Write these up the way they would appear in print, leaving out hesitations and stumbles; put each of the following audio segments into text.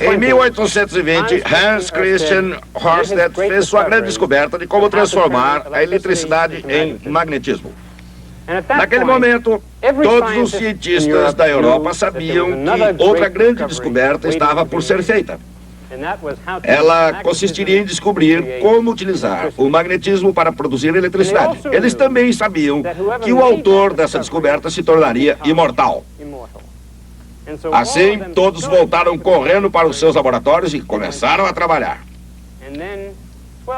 Em 1820, Hans Christian Ørsted fez sua grande descoberta de como transformar a eletricidade em magnetismo. Naquele momento, todos os cientistas da Europa sabiam que outra grande descoberta estava por ser feita. Ela consistiria em descobrir como utilizar o magnetismo para produzir eletricidade. Eles também sabiam que o autor dessa descoberta se tornaria imortal. Assim, todos voltaram correndo para os seus laboratórios e começaram a trabalhar.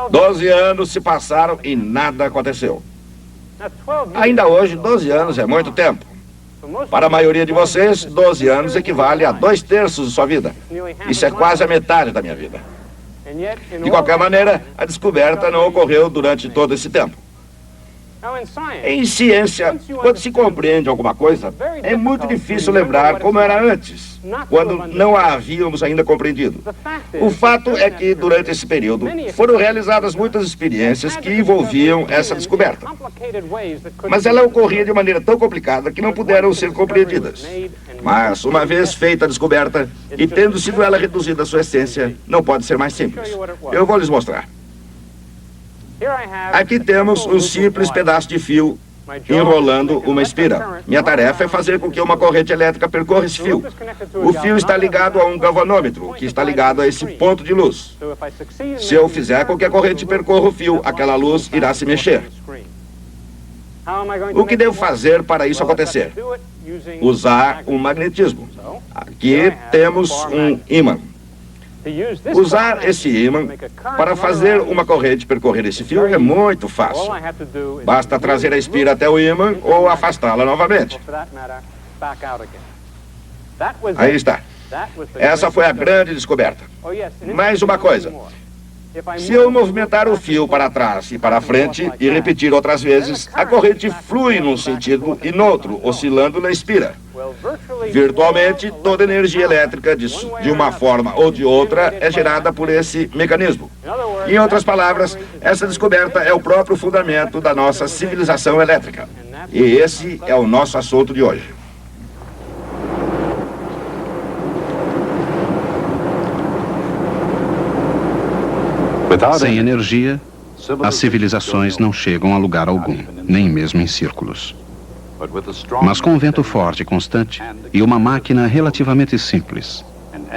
12 anos se passaram e nada aconteceu. Ainda hoje, 12 anos é muito tempo. Para a maioria de vocês, 12 anos equivale a 2/3 de sua vida. Isso é quase a metade da minha vida. De qualquer maneira, a descoberta não ocorreu durante todo esse tempo. Em ciência, quando se compreende alguma coisa, é muito difícil lembrar como era antes, quando não a havíamos ainda compreendido. O fato é que, durante esse período, foram realizadas muitas experiências que envolviam essa descoberta. Mas ela ocorria de maneira tão complicada que não puderam ser compreendidas. Mas, uma vez feita a descoberta, e tendo sido ela reduzida à sua essência, não pode ser mais simples. Eu vou lhes mostrar. Aqui temos um simples pedaço de fio enrolando uma espira. Minha tarefa é fazer com que uma corrente elétrica percorra esse fio. O fio está ligado a um galvanômetro, que está ligado a esse ponto de luz. Se eu fizer com que a corrente percorra o fio, aquela luz irá se mexer. O que devo fazer para isso acontecer? Usar um magnetismo. Aqui temos um ímã. Usar esse ímã para fazer uma corrente percorrer esse fio é muito fácil. Basta trazer a espira até o ímã ou afastá-la novamente. Aí está. Essa foi a grande descoberta. Mais uma coisa. Se eu movimentar o fio para trás e para frente e repetir outras vezes, a corrente flui num sentido e noutro, oscilando na espira. Virtualmente, toda energia elétrica, de uma forma ou de outra, é gerada por esse mecanismo. Em outras palavras, essa descoberta é o próprio fundamento da nossa civilização elétrica. E esse é o nosso assunto de hoje. Sem energia, as civilizações não chegam a lugar algum, nem mesmo em círculos. Mas com um vento forte e constante e uma máquina relativamente simples,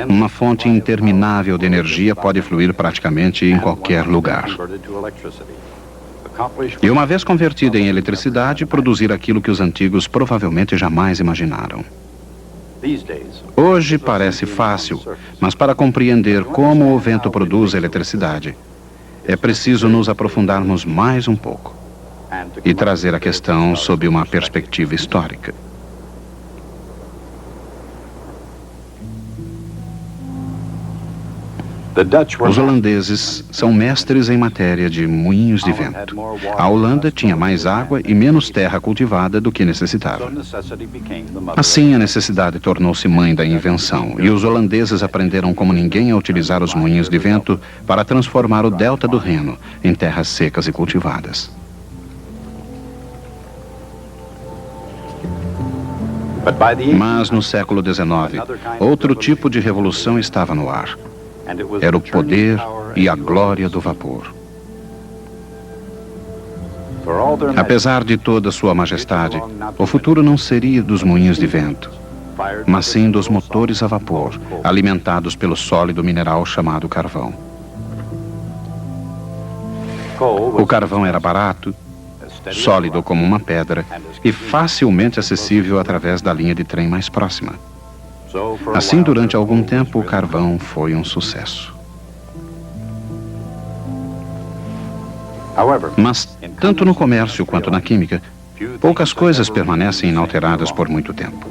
uma fonte interminável de energia pode fluir praticamente em qualquer lugar. E uma vez convertida em eletricidade, produzir aquilo que os antigos provavelmente jamais imaginaram. Hoje parece fácil, mas para compreender como o vento produz eletricidade, é preciso nos aprofundarmos mais um pouco e trazer a questão sob uma perspectiva histórica. Os holandeses são mestres em matéria de moinhos de vento. A Holanda tinha mais água e menos terra cultivada do que necessitava. Assim, a necessidade tornou-se mãe da invenção, e os holandeses aprenderam como ninguém a utilizar os moinhos de vento para transformar o delta do Reno em terras secas e cultivadas. Mas no século XIX, outro tipo de revolução estava no ar. Era o poder e a glória do vapor. Apesar de toda sua majestade, o futuro não seria dos moinhos de vento, mas sim dos motores a vapor, alimentados pelo sólido mineral chamado carvão. O carvão era barato, sólido como uma pedra e facilmente acessível através da linha de trem mais próxima. Assim, durante algum tempo, o carvão foi um sucesso. Mas, tanto no comércio quanto na química, poucas coisas permanecem inalteradas por muito tempo.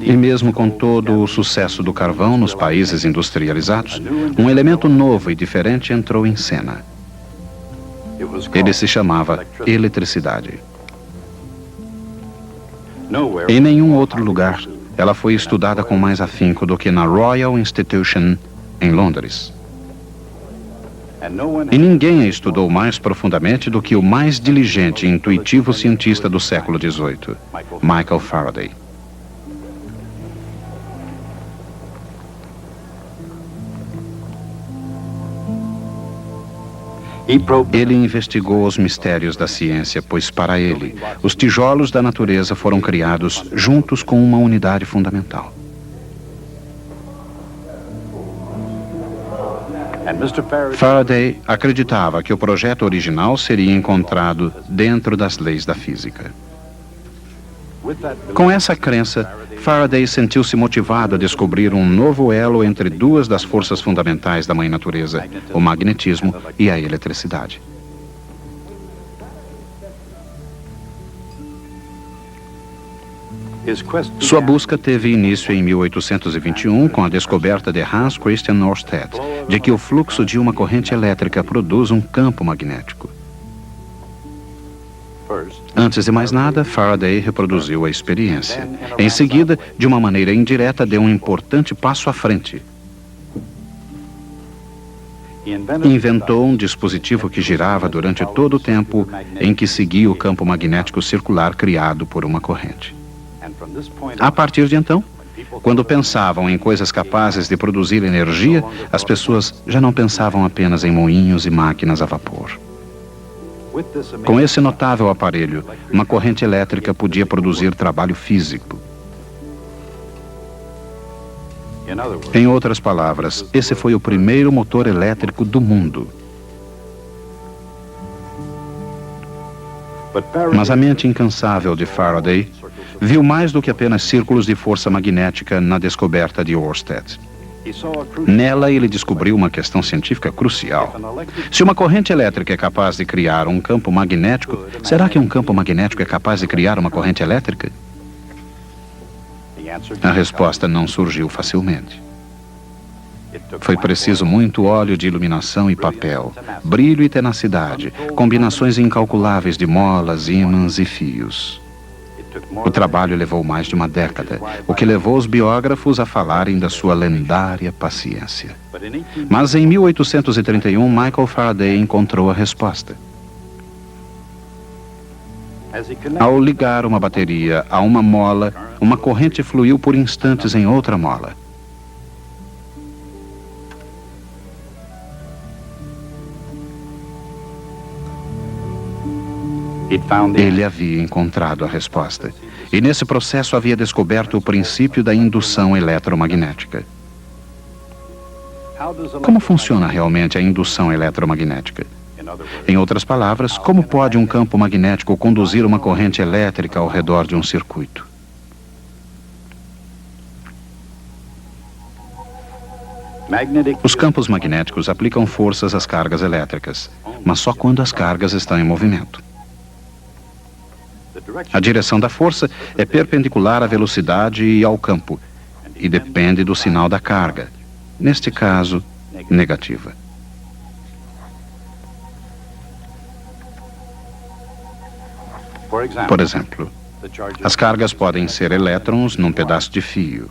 E mesmo com todo o sucesso do carvão nos países industrializados, um elemento novo e diferente entrou em cena. Ele se chamava eletricidade. Em nenhum outro lugar, ela foi estudada com mais afinco do que na Royal Institution, em Londres. E ninguém a estudou mais profundamente do que o mais diligente e intuitivo cientista do século XVIII, Michael Faraday. Ele investigou os mistérios da ciência, pois para ele, os tijolos da natureza foram criados juntos com uma unidade fundamental. Faraday acreditava que o projeto original seria encontrado dentro das leis da física. Com essa crença, Faraday sentiu-se motivado a descobrir um novo elo entre duas das forças fundamentais da Mãe Natureza, o magnetismo e a eletricidade. Sua busca teve início em 1821 com a descoberta de Hans Christian Ørsted de que o fluxo de uma corrente elétrica produz um campo magnético. Antes de mais nada, Faraday reproduziu a experiência. Em seguida, de uma maneira indireta, deu um importante passo à frente. Inventou um dispositivo que girava durante todo o tempo em que seguia o campo magnético circular criado por uma corrente. A partir de então, quando pensavam em coisas capazes de produzir energia, as pessoas já não pensavam apenas em moinhos e máquinas a vapor. Com esse notável aparelho, uma corrente elétrica podia produzir trabalho físico. Em outras palavras, esse foi o primeiro motor elétrico do mundo. Mas a mente incansável de Faraday viu mais do que apenas círculos de força magnética na descoberta de Ørsted. Nela, ele descobriu uma questão científica crucial. Se uma corrente elétrica é capaz de criar um campo magnético, será que um campo magnético é capaz de criar uma corrente elétrica? A resposta não surgiu facilmente. Foi preciso muito óleo de iluminação e papel, brilho e tenacidade, combinações incalculáveis de molas, ímãs e fios. O trabalho levou mais de uma década, o que levou os biógrafos a falarem da sua lendária paciência. Mas em 1831, Michael Faraday encontrou a resposta. Ao ligar uma bateria a uma mola, uma corrente fluiu por instantes em outra mola. Ele havia encontrado a resposta. E nesse processo havia descoberto o princípio da indução eletromagnética. Como funciona realmente a indução eletromagnética? Em outras palavras, como pode um campo magnético conduzir uma corrente elétrica ao redor de um circuito? Os campos magnéticos aplicam forças às cargas elétricas, mas só quando as cargas estão em movimento. A direção da força é perpendicular à velocidade e ao campo, e depende do sinal da carga, neste caso, negativa. Por exemplo, as cargas podem ser elétrons num pedaço de fio.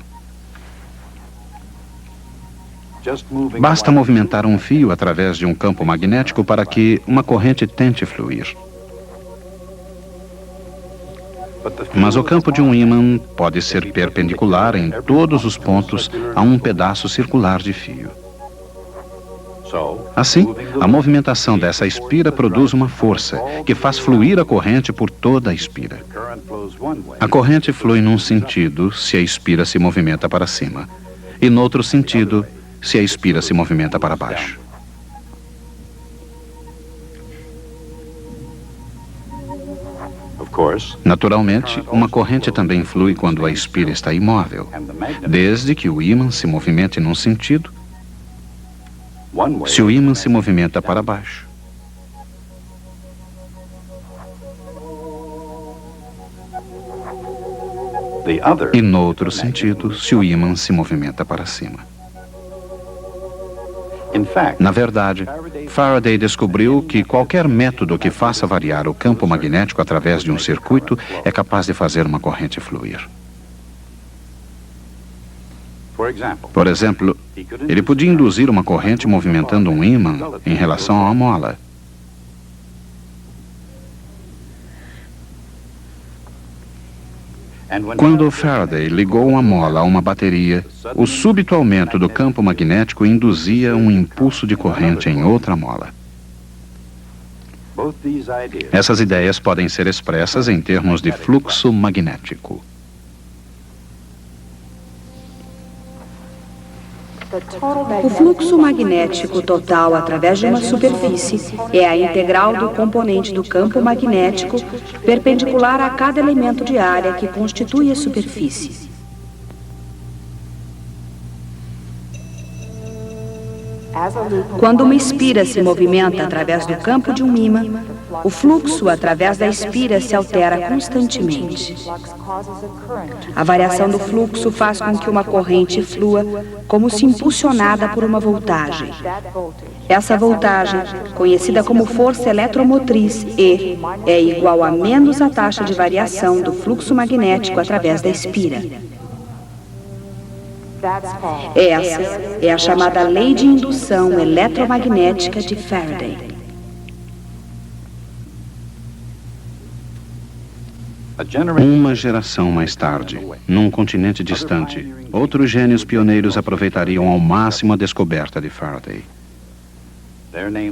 Basta movimentar um fio através de um campo magnético para que uma corrente tente fluir. Mas o campo de um ímã pode ser perpendicular em todos os pontos a um pedaço circular de fio. Assim, a movimentação dessa espira produz uma força que faz fluir a corrente por toda a espira. A corrente flui num sentido se a espira se movimenta para cima, e noutro sentido se a espira se movimenta para baixo. Naturalmente, uma corrente também flui quando a espira está imóvel, desde que o ímã se movimente num sentido, se o ímã se movimenta para baixo. E no outro sentido, se o ímã se movimenta para cima. Na verdade, Faraday descobriu que qualquer método que faça variar o campo magnético através de um circuito é capaz de fazer uma corrente fluir. Por exemplo, ele podia induzir uma corrente movimentando um ímã em relação a uma mola. Quando Faraday ligou uma mola a uma bateria, o súbito aumento do campo magnético induzia um impulso de corrente em outra mola. Essas ideias podem ser expressas em termos de fluxo magnético. O fluxo magnético total através de uma superfície é a integral do componente do campo magnético perpendicular a cada elemento de área que constitui a superfície. Quando uma espira se movimenta através do campo de um ímã, o fluxo através da espira se altera constantemente. A variação do fluxo faz com que uma corrente flua como se impulsionada por uma voltagem. Essa voltagem, conhecida como força eletromotriz E, é igual a menos a taxa de variação do fluxo magnético através da espira. Essa é a chamada lei de indução eletromagnética de Faraday. Uma geração mais tarde, num continente distante, outros gênios pioneiros aproveitariam ao máximo a descoberta de Faraday.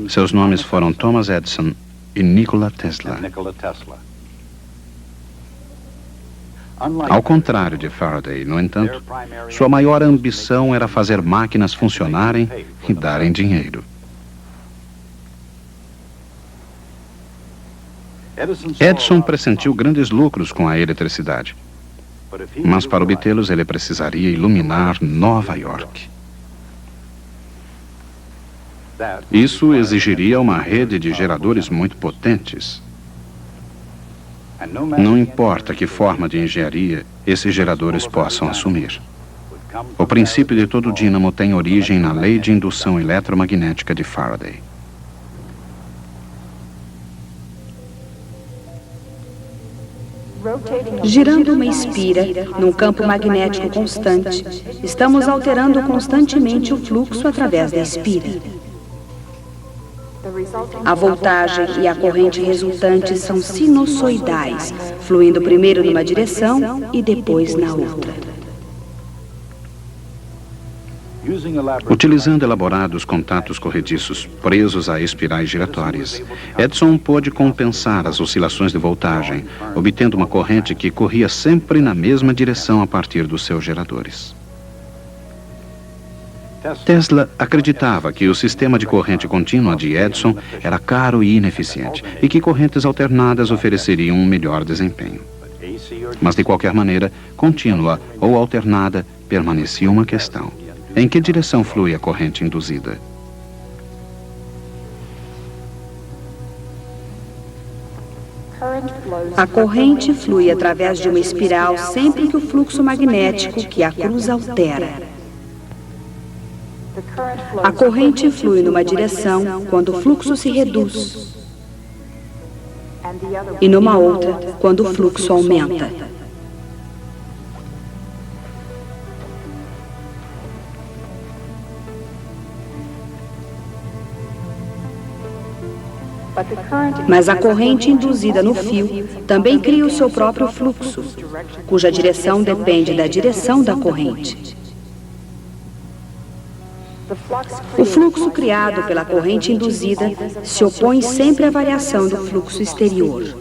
Seus nomes foram Thomas Edison e Nikola Tesla. Ao contrário de Faraday, no entanto, sua maior ambição era fazer máquinas funcionarem e darem dinheiro. Edison pressentiu grandes lucros com a eletricidade, mas para obtê-los ele precisaria iluminar Nova York. Isso exigiria uma rede de geradores muito potentes. Não importa que forma de engenharia esses geradores possam assumir. O princípio de todo dínamo tem origem na lei de indução eletromagnética de Faraday. Girando uma espira num campo magnético constante, estamos alterando constantemente o fluxo através da espira. A voltagem e a corrente resultantes são sinusoidais, fluindo primeiro numa direção e depois na outra. Utilizando elaborados contatos corrediços presos a espirais giratórias, Edison pôde compensar as oscilações de voltagem, obtendo uma corrente que corria sempre na mesma direção a partir dos seus geradores. Tesla acreditava que o sistema de corrente contínua de Edison era caro e ineficiente e que correntes alternadas ofereceriam um melhor desempenho. Mas, de qualquer maneira, contínua ou alternada permanecia uma questão. Em que direção flui a corrente induzida? A corrente flui através de uma espiral sempre que o fluxo magnético que a cruza altera. A corrente flui numa direção quando o fluxo se reduz e numa outra quando o fluxo aumenta. Mas a corrente induzida no fio também cria o seu próprio fluxo, cuja direção depende da direção da corrente. O fluxo criado pela corrente induzida se opõe sempre à variação do fluxo exterior.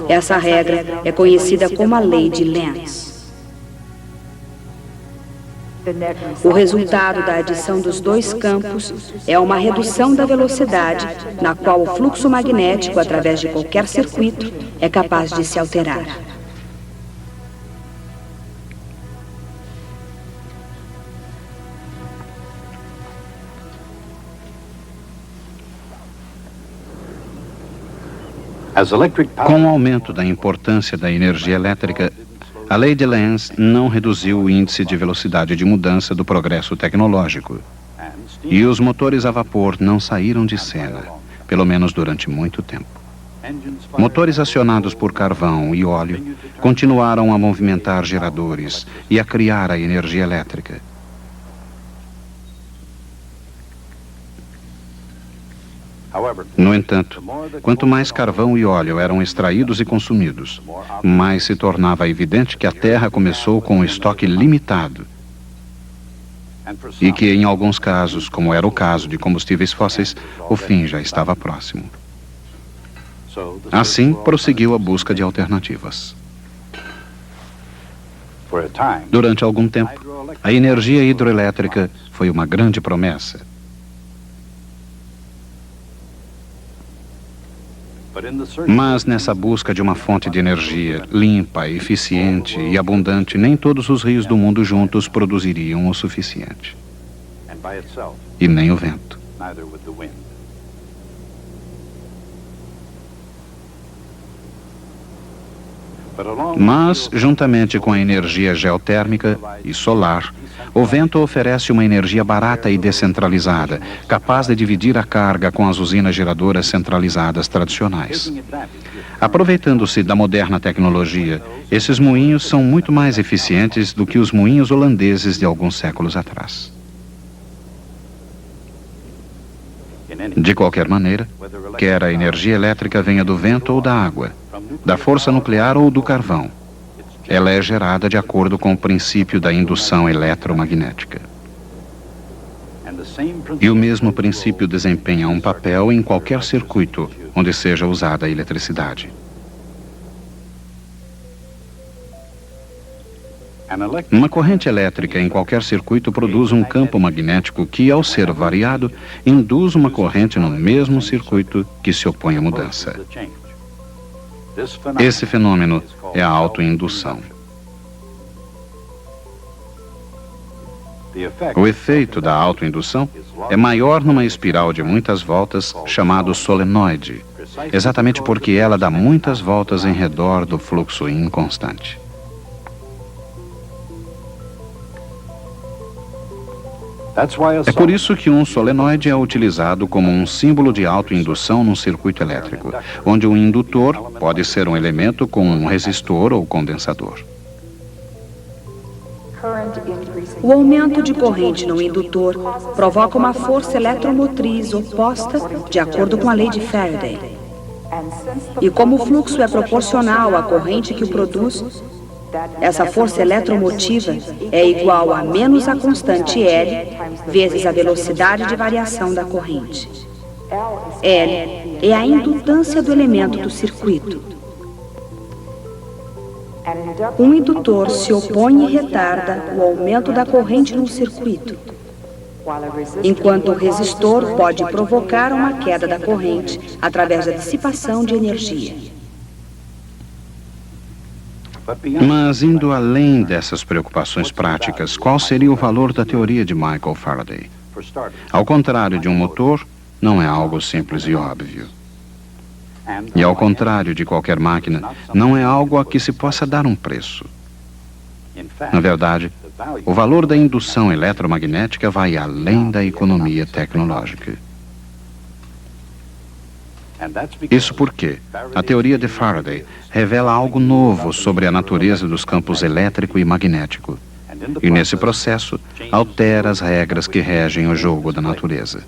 Essa regra é conhecida como a lei de Lenz. O resultado da adição dos dois campos é uma redução da velocidade, na qual o fluxo magnético, através de qualquer circuito, é capaz de se alterar. Com o aumento da importância da energia elétrica, a lei de Lenz não reduziu o índice de velocidade de mudança do progresso tecnológico. E os motores a vapor não saíram de cena, pelo menos durante muito tempo. Motores acionados por carvão e óleo continuaram a movimentar geradores e a criar a energia elétrica. No entanto, quanto mais carvão e óleo eram extraídos e consumidos, mais se tornava evidente que a Terra começou com um estoque limitado. e que, em alguns casos, como era o caso de combustíveis fósseis, o fim já estava próximo. Assim, prosseguiu a busca de alternativas. Durante algum tempo, a energia hidroelétrica foi uma grande promessa. Mas nessa busca de uma fonte de energia limpa, eficiente e abundante, nem todos os rios do mundo juntos produziriam o suficiente. E nem o vento. Mas, juntamente com a energia geotérmica e solar, o vento oferece uma energia barata e descentralizada, capaz de dividir a carga com as usinas geradoras centralizadas tradicionais. Aproveitando-se da moderna tecnologia, esses moinhos são muito mais eficientes do que os moinhos holandeses de alguns séculos atrás. De qualquer maneira, quer a energia elétrica venha do vento ou da água, da força nuclear ou do carvão, ela é gerada de acordo com o princípio da indução eletromagnética. E o mesmo princípio desempenha um papel em qualquer circuito onde seja usada a eletricidade. Uma corrente elétrica em qualquer circuito produz um campo magnético que, ao ser variado, induz uma corrente no mesmo circuito que se opõe à mudança. Esse fenômeno é a autoindução. O efeito da autoindução é maior numa espiral de muitas voltas, chamado solenoide, exatamente porque ela dá muitas voltas em redor do fluxo inconstante. É por isso que um solenoide é utilizado como um símbolo de autoindução num circuito elétrico, onde um indutor pode ser um elemento com um resistor ou condensador. O aumento de corrente no indutor provoca uma força eletromotriz oposta de acordo com a lei de Faraday. E como o fluxo é proporcional à corrente que o produz, essa força eletromotiva é igual a menos a constante L vezes a velocidade de variação da corrente. L é a indutância do elemento do circuito. Um indutor se opõe e retarda o aumento da corrente no circuito, enquanto o resistor pode provocar uma queda da corrente através da dissipação de energia. Mas, indo além dessas preocupações práticas, qual seria o valor da teoria de Michael Faraday? Ao contrário de um motor, não é algo simples e óbvio. E ao contrário de qualquer máquina, não é algo a que se possa dar um preço. Na verdade, o valor da indução eletromagnética vai além da economia tecnológica. Isso porque a teoria de Faraday revela algo novo sobre a natureza dos campos elétrico e magnético, e nesse processo altera as regras que regem o jogo da natureza.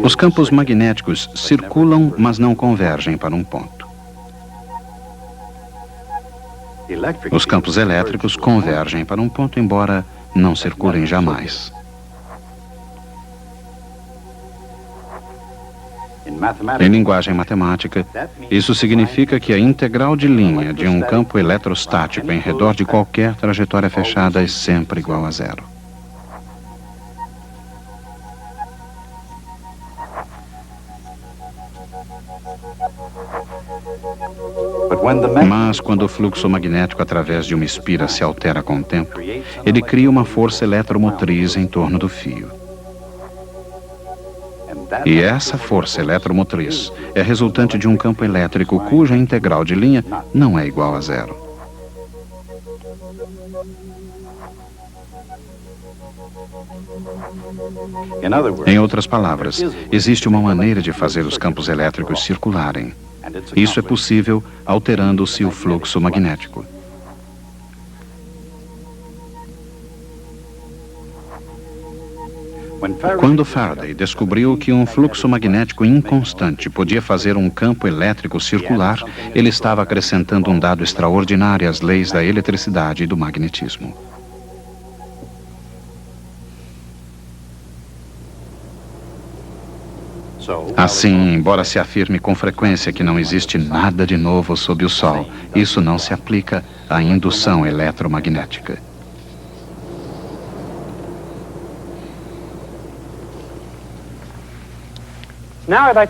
Os campos magnéticos circulam, mas não convergem para um ponto. Os campos elétricos convergem para um ponto, embora não circulem jamais. Em linguagem matemática, isso significa que a integral de linha de um campo eletrostático em redor de qualquer trajetória fechada é sempre igual a zero. Mas quando o fluxo magnético através de uma espira se altera com o tempo, ele cria uma força eletromotriz em torno do fio. E essa força eletromotriz é resultante de um campo elétrico cuja integral de linha não é igual a zero. Em outras palavras, existe uma maneira de fazer os campos elétricos circularem. Isso é possível alterando-se o fluxo magnético. Quando Faraday descobriu que um fluxo magnético inconstante podia fazer um campo elétrico circular, ele estava acrescentando um dado extraordinário às leis da eletricidade e do magnetismo. Assim, embora se afirme com frequência que não existe nada de novo sob o Sol, isso não se aplica à indução eletromagnética.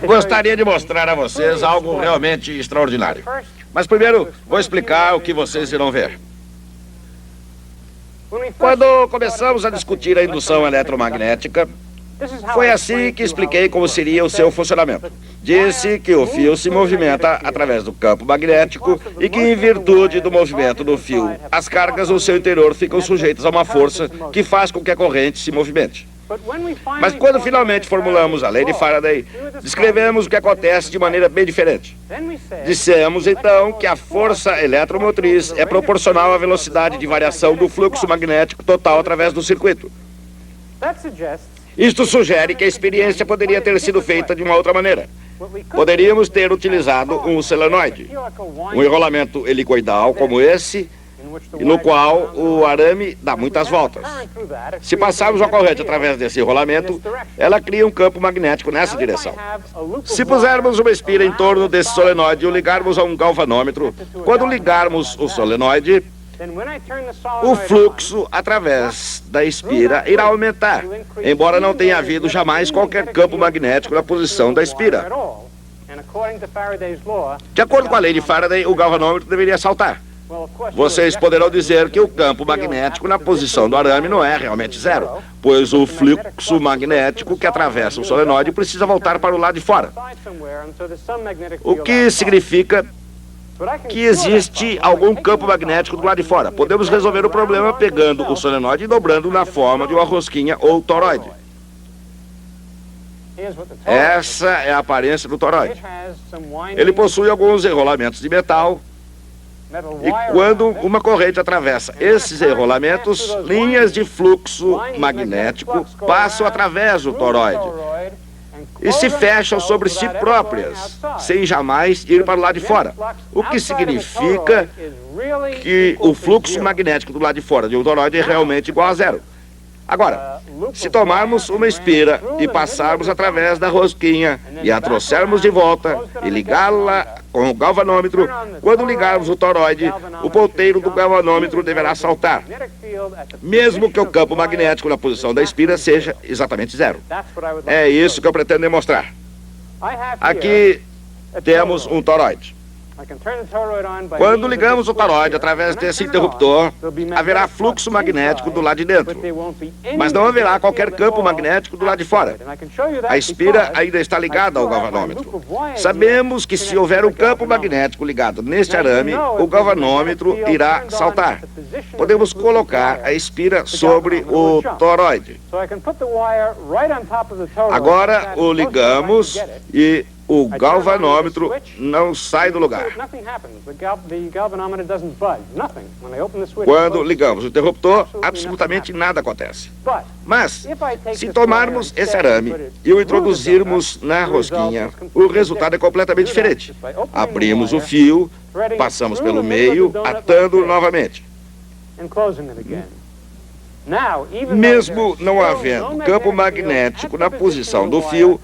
Gostaria de mostrar a vocês algo realmente extraordinário. Mas primeiro, vou explicar o que vocês irão ver. Quando começamos a discutir a indução eletromagnética, foi assim que expliquei como seria o seu funcionamento. Disse que o fio se movimenta através do campo magnético e que, em virtude do movimento do fio, as cargas no seu interior ficam sujeitas a uma força que faz com que a corrente se movimente. Mas quando finalmente formulamos a lei de Faraday, descrevemos o que acontece de maneira bem diferente. Dissemos, então, que a força eletromotriz é proporcional à velocidade de variação do fluxo magnético total através do circuito. Isto sugere que a experiência poderia ter sido feita de uma outra maneira. Poderíamos ter utilizado um solenoide, um enrolamento helicoidal como esse, no qual o arame dá muitas voltas. Se passarmos uma corrente através desse enrolamento, ela cria um campo magnético nessa direção. Se pusermos uma espira em torno desse solenoide e o ligarmos a um galvanômetro, quando ligarmos o solenoide, o fluxo através da espira irá aumentar, embora não tenha havido jamais qualquer campo magnético na posição da espira. De acordo com a lei de Faraday, o galvanômetro deveria saltar. Vocês poderão dizer que o campo magnético na posição do arame não é realmente zero, pois o fluxo magnético que atravessa o solenoide precisa voltar para o lado de fora. O que significa que existe algum campo magnético do lado de fora. Podemos resolver o problema pegando o solenoide e dobrando na forma de uma rosquinha ou toroide. Essa é a aparência do toroide. Ele possui alguns enrolamentos de metal e quando uma corrente atravessa esses enrolamentos, linhas de fluxo magnético passam através do toroide e se fecham sobre si próprias, sem jamais ir para o lado de fora. O que significa que o fluxo magnético do lado de fora de um toroide é realmente igual a zero. Agora, se tomarmos uma espira e passarmos através da rosquinha e a trouxermos de volta e ligá-la com o galvanômetro, quando ligarmos o toroide, o ponteiro do galvanômetro deverá saltar, mesmo que o campo magnético na posição da espira seja exatamente zero. É isso que eu pretendo demonstrar. Aqui temos um toroide. Quando ligamos o toroide através desse interruptor, haverá fluxo magnético do lado de dentro, mas não haverá qualquer campo magnético do lado de fora. A espira ainda está ligada ao galvanômetro. Sabemos que se houver um campo magnético ligado neste arame, o galvanômetro irá saltar. Podemos colocar a espira sobre o toroide. Agora o ligamos e o galvanômetro não sai do lugar. Quando ligamos o interruptor, absolutamente nada acontece. Mas, se tomarmos esse arame e o introduzirmos na rosquinha, o resultado é completamente diferente. Abrimos o fio, passamos pelo meio, atando novamente. Mesmo não havendo campo magnético na posição do fio,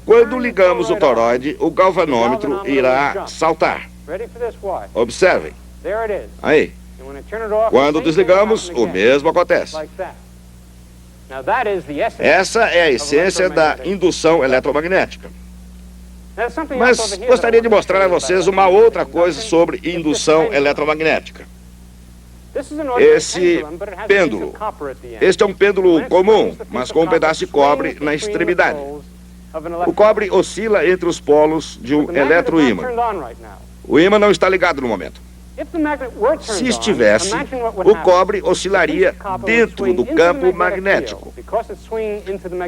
quando ligamos o toroide, o galvanômetro irá saltar. Observem. Aí. Quando desligamos, o mesmo acontece. Essa é a essência da indução eletromagnética. Mas gostaria de mostrar a vocês uma outra coisa sobre indução eletromagnética. Esse pêndulo. Este é um pêndulo comum, mas com um pedaço de cobre na extremidade. O cobre oscila entre os polos de um eletroímã. O ímã não está ligado no momento. Se estivesse, o cobre oscilaria dentro do campo magnético.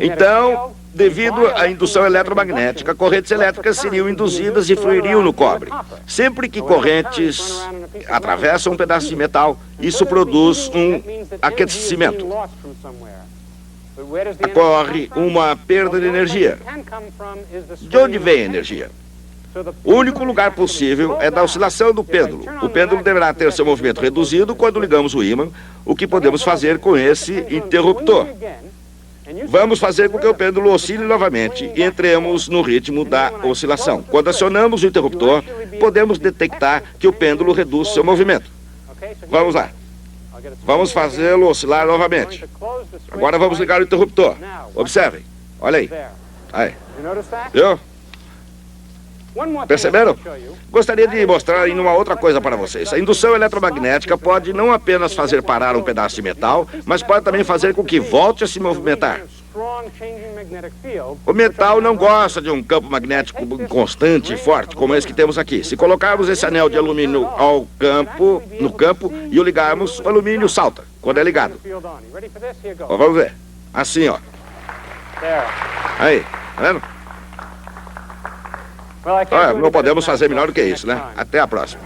Então, devido à indução eletromagnética, correntes elétricas seriam induzidas e fluiriam no cobre. Sempre que correntes atravessam um pedaço de metal, isso produz um aquecimento. ocorre uma perda de energia. De onde vem a energia? O único lugar possível é da oscilação do pêndulo. O pêndulo deverá ter seu movimento reduzido quando ligamos o ímã, o que podemos fazer com esse interruptor. Vamos fazer com que o pêndulo oscile novamente e entremos no ritmo da oscilação. Quando acionamos o interruptor, podemos detectar que o pêndulo reduz seu movimento. Vamos lá. Vamos fazê-lo oscilar novamente. Agora vamos ligar o interruptor. Observem. Olha aí. Aí. Viu? Perceberam? Gostaria de mostrar ainda uma outra coisa para vocês. A indução eletromagnética pode não apenas fazer parar um pedaço de metal, mas pode também fazer com que volte a se movimentar. O metal não gosta de um campo magnético constante e forte, como esse que temos aqui. Se colocarmos esse anel de alumínio no campo e o ligarmos, o alumínio salta quando é ligado. Ó, vamos ver. Assim, ó. Aí, tá vendo? Não podemos fazer melhor do que isso, né? Até a próxima.